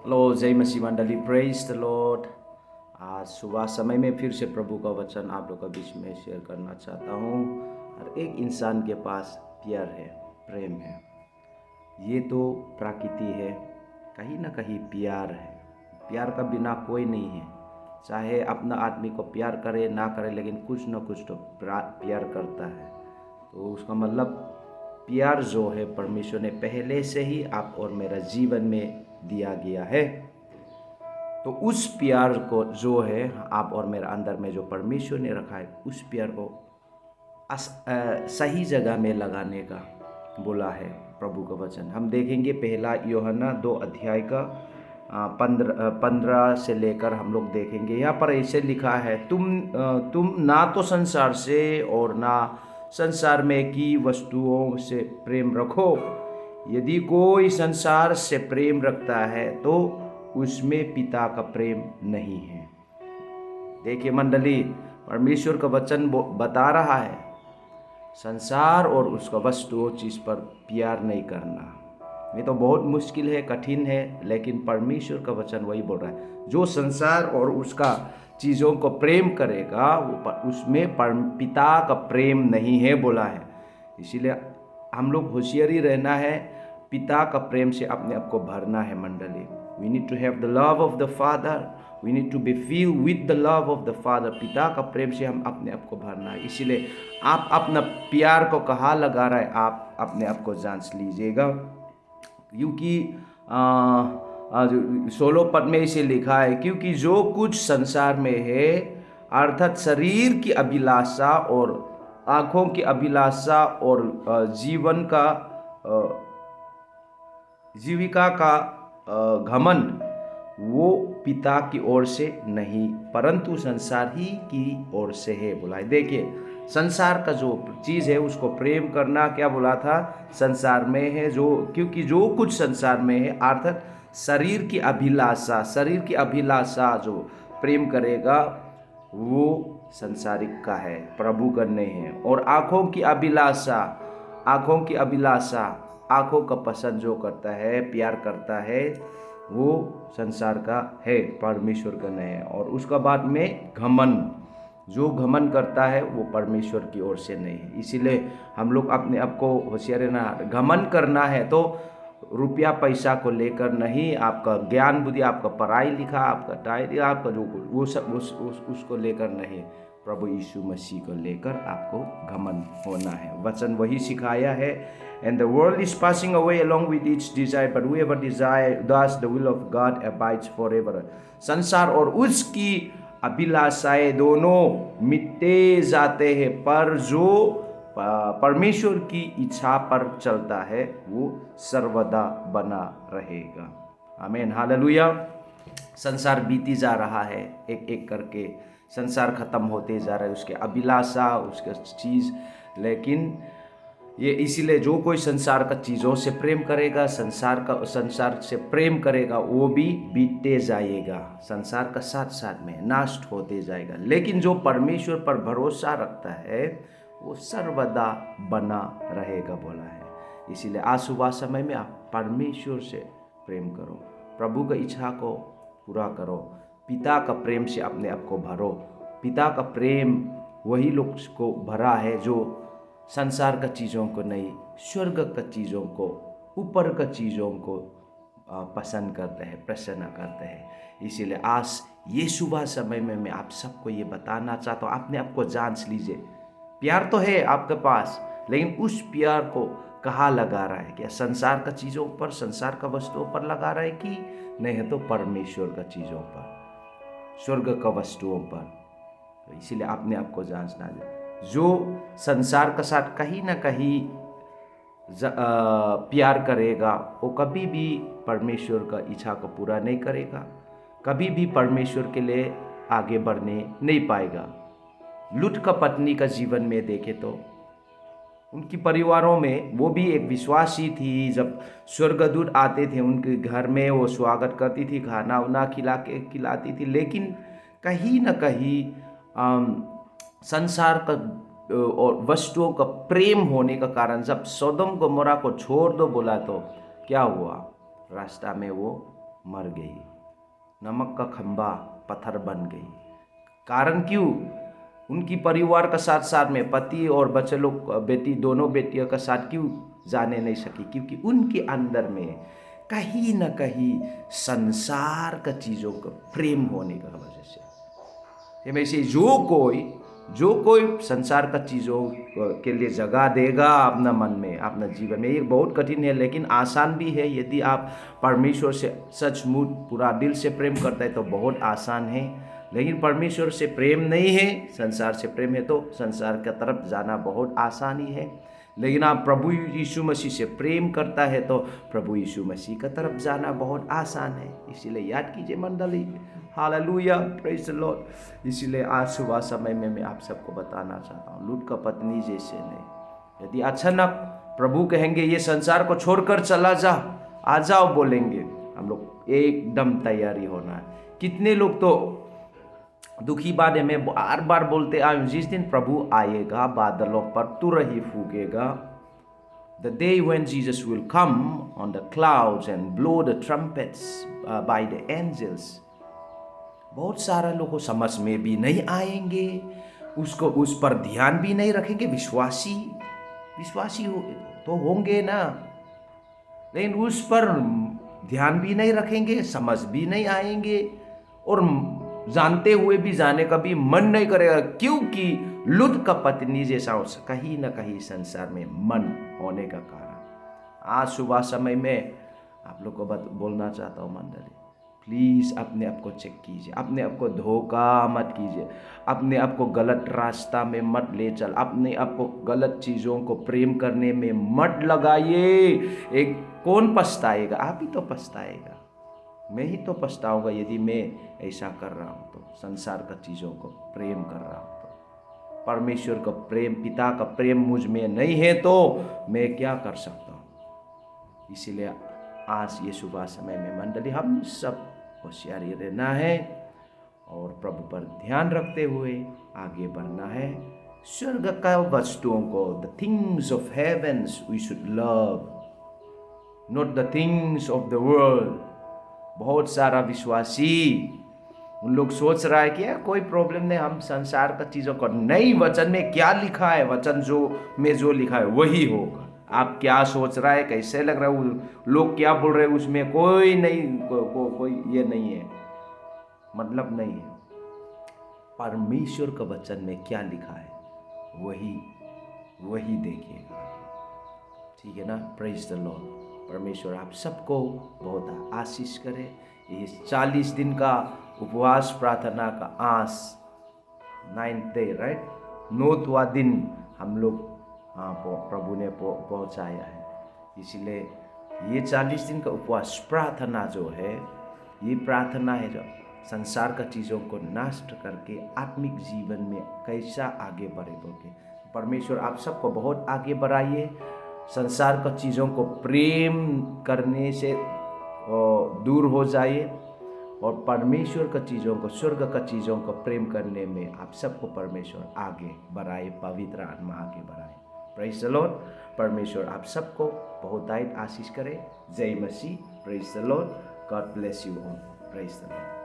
Hello, जय मसीह मंडली, praise the Lord. आज सुबह समय में फिर से प्रभु का वचन आप लोग के बीच में शेयर करना चाहता हूँ। हर एक इंसान के पास प्यार है, प्रेम है। ये तो प्रकृति है, कहीं ना कहीं प्यार है। प्यार का बिना कोई नहीं है। चाहे अपना आदमी को प्यार करे ना करे, लेकिन कुछ ना कुछ तो प्यार करता है। तो उसका मतलब प्यार जो है परमेश्वर ने पहले से ही आप और मेरा जीवन में दिया गया है। तो उस प्यार को जो है आप और मेरा अंदर में जो परमेश्वर ने रखा है, उस प्यार को सही जगह में लगाने का बोला है प्रभु का वचन। हम देखेंगे पहला यूहन्ना 2 अध्याय का 15 से लेकर हम लोग देखेंगे। यहाँ पर ऐसे लिखा है, तुम ना तो संसार से और ना संसार में की वस्तुओं से प्रेम रखो। यदि कोई संसार से प्रेम रखता है तो उसमें पिता का प्रेम नहीं है। देखिए मंडली, परमेश्वर का वचन बता रहा है संसार और उसका वस्तु चीज पर प्यार नहीं करना। ये तो बहुत मुश्किल है, कठिन है, लेकिन परमेश्वर का वचन वही बोल रहा है, जो संसार और उसका चीज़ों को प्रेम करेगा वो उसमें पिता का प्रेम नहीं है बोला है। इसीलिए हम लोग होशियारी रहना है, पिता का प्रेम से अपने आप को भरना है मंडली। We need to have the love of the father, we need to be feel with the love of the father. पिता का प्रेम से हम अपने आप को भरना है। इसीलिए आप अपना प्यार को कहाँ लगा रहा है, आप अपने आप को जांच लीजिएगा। क्योंकि 16 पद में इसे लिखा है, क्योंकि जो कुछ संसार में है अर्थात शरीर की अभिलाषा और आँखों की अभिलाषा और जीविका का घमंड, वो पिता की ओर से नहीं परंतु संसार ही की ओर से है बोला है। देखिए संसार का जो चीज़ है उसको प्रेम करना, क्या बोला था, संसार में है जो, क्योंकि जो कुछ संसार में है अर्थात शरीर की अभिलाषा जो प्रेम करेगा वो संसारिक का है, प्रभु का नहीं है। और आँखों की अभिलाषा, आँखों का पसंद जो करता है, प्यार करता है, वो संसार का है, परमेश्वर का नहीं है। और उसका बाद में घमंड, जो घमंड करता है वो परमेश्वर की ओर से नहीं है। इसीलिए हम लोग अपने आप को होशियार रहना। घमंड करना है तो रुपया पैसा को लेकर नहीं, आपका ज्ञान बुद्धि, आपका पढ़ाई लिखा, आपका टाइटल, आपका जो वो सब उसको लेकर नहीं, प्रभु यीशु मसीह को लेकर आपको घमंड होना है। वचन वही सिखाया है। And the world is passing away along with its desire, but whoever does the will of God abides forever. संसार और उसकी अभिलाषाएं दोनों मिटते जाते हैं, पर जो परमेश्वर की इच्छा पर चलता है वो सर्वदा बना रहेगा। आमीन, हालेलुया। संसार बीती जा रहा है, एक एक करके संसार खत्म होते जा रहा है, उसके अभिलाषा, उसके चीज़। लेकिन ये इसीलिए जो कोई संसार का चीज़ों से प्रेम करेगा, संसार से प्रेम करेगा, वो भी बीतते जाएगा, संसार का साथ साथ में नष्ट होते जाएगा। लेकिन जो परमेश्वर पर भरोसा रखता है वो सर्वदा बना रहेगा बोला है। इसीलिए आज सुबह समय में आप परमेश्वर से प्रेम करो, प्रभु की इच्छा को पूरा करो, पिता का प्रेम से अपने आप को भरो। पिता का प्रेम वही लोग को भरा है जो संसार का चीज़ों को नहीं, स्वर्ग का चीज़ों को, ऊपर का चीज़ों को पसंद करते हैं, प्रसन्न करते हैं। इसीलिए आज ये सुबह समय में मैं आप सबको ये बताना चाहता हूँ, अपने आप को जांच लीजिए। प्यार तो है आपके पास, लेकिन उस प्यार को कहाँ लगा रहा है? क्या संसार का चीज़ों पर, संसार का वस्तुओं पर लगा रहा है कि नहीं है तो परमेश्वर का चीज़ों पर, स्वर्ग का वस्तुओं पर? तो इसीलिए अपने आप को जांचना है। जो संसार के साथ कहीं ना कहीं प्यार करेगा वो कभी भी परमेश्वर का इच्छा को पूरा नहीं करेगा, कभी भी परमेश्वर के लिए आगे बढ़ने नहीं पाएगा। लूत का पत्नी का जीवन में देखे तो उनकी परिवारों में वो भी एक विश्वासी थी। जब स्वर्गदूत आते थे उनके घर में, वो स्वागत करती थी, खाना उना खिलाती थी। लेकिन कहीं ना कहीं संसार का और वस्तुओं का प्रेम होने का कारण जब सोदोम गोमोरा को छोड़ दो बोला तो क्या हुआ? रास्ता में वो मर गई, नमक का खंबा पत्थर बन गई। कारण क्यों? उनकी परिवार का साथ साथ में पति और बच्चे लोग, बेटी, दोनों बेटियों का साथ क्यों जाने नहीं सकी? क्योंकि उनके अंदर में कहीं न कहीं संसार का चीज़ों का प्रेम होने का वजह से। वैसे जो कोई संसार का चीज़ों के लिए जगह देगा अपना मन में, अपना जीवन में, ये बहुत कठिन है लेकिन आसान भी है। यदि आप परमेश्वर से सचमुच पूरा दिल से प्रेम करते हैं तो बहुत आसान है। लेकिन परमेश्वर से प्रेम नहीं है, संसार से प्रेम है, तो संसार की तरफ जाना बहुत आसानी है। लेकिन आप प्रभु यीशु मसीह से प्रेम करता है तो प्रभु यीशु मसीह की तरफ जाना बहुत आसान है। इसीलिए याद कीजिए मंडली, हालेलुया, प्रेज द लॉर्ड। इसीलिए आज सुबह समय में मैं आप सबको बताना चाहता हूँ, लूट का पत्नी जैसे नहीं। यदि अचानक प्रभु कहेंगे ये संसार को छोड़कर चला जा, आ जाओ बोलेंगे, हम लोग एकदम तैयारी होना है। कितने लोग तो दुखी बात है, मैं बार बार बोलते आए, जिस दिन प्रभु आएगा बादलों पर तुरही फूकेगा, the day when Jesus will come on the clouds and blow the trumpets by the angels, बहुत सारा लोग को समझ में भी नहीं आएंगे, उसको उस पर ध्यान भी नहीं रखेंगे। विश्वासी हो तो होंगे ना, लेकिन उस पर ध्यान भी नहीं रखेंगे, समझ भी नहीं आएंगे, और जानते हुए भी जाने का भी मन नहीं करेगा, क्योंकि लूत का पत्नी जैसा कहीं न कहीं संसार में मन होने का कारण। आज सुबह समय में आप लोग को बोलना चाहता हूँ मंडली, प्लीज़ अपने आप को चेक कीजिए, अपने आप को धोखा मत कीजिए, अपने आप को गलत रास्ता में मत ले चल, अपने आप को गलत चीज़ों को प्रेम करने में मत लगाइए। एक कौन पछताएगा? आप ही तो पछताएगा, मैं ही तो पछताऊंगा यदि मैं ऐसा कर रहा हूँ तो, संसार का चीज़ों को प्रेम कर रहा हूँ तो। परमेश्वर का प्रेम, पिता का प्रेम मुझ में नहीं है तो मैं क्या कर सकता हूँ? इसीलिए आज ये सुबह समय में मंडली हम सब होशियार रहना है और प्रभु पर ध्यान रखते हुए आगे बढ़ना है। स्वर्ग का वस्तुओं को, the things of heavens we should love, not the things of the world. बहुत सारा विश्वासी उन लोग सोच रहा है कि यार कोई प्रॉब्लम नहीं, हम संसार का चीज़ों को, नहीं, वचन में क्या लिखा है, वचन जो लिखा है वही होगा। आप क्या सोच रहा है, कैसे लग रहा है, लोग क्या बोल रहे हैं, उसमें कोई नहीं, कोई ये नहीं है, मतलब नहीं है। परमेश्वर का वचन में क्या लिखा है वही देखिएगा, ठीक है ना? Praise the Lord. परमेश्वर आप सबको बहुत आशीष करे। इस 40 दिन का उपवास प्रार्थना का आस 9th डे, राइट, 9वां दिन हम लोग प्रभु ने पहुंचाया है। इसलिए ये 40 दिन का उपवास प्रार्थना जो है, ये प्रार्थना है जो संसार का चीज़ों को नष्ट करके आत्मिक जीवन में कैसा आगे बढ़े बोल के। परमेश्वर आप सबको बहुत आगे बढ़ाइए, संसार का चीज़ों को प्रेम करने से दूर हो जाइए और परमेश्वर का चीज़ों को, स्वर्ग का चीज़ों को प्रेम करने में आप सबको परमेश्वर आगे बढ़ाए, पवित्र आत्मा आगे बढ़ाए। Praise the Lord. परमेश्वर आप सबको बहुत आशीष करे। जय मसीह। Praise the Lord. God bless you all. Praise the Lord.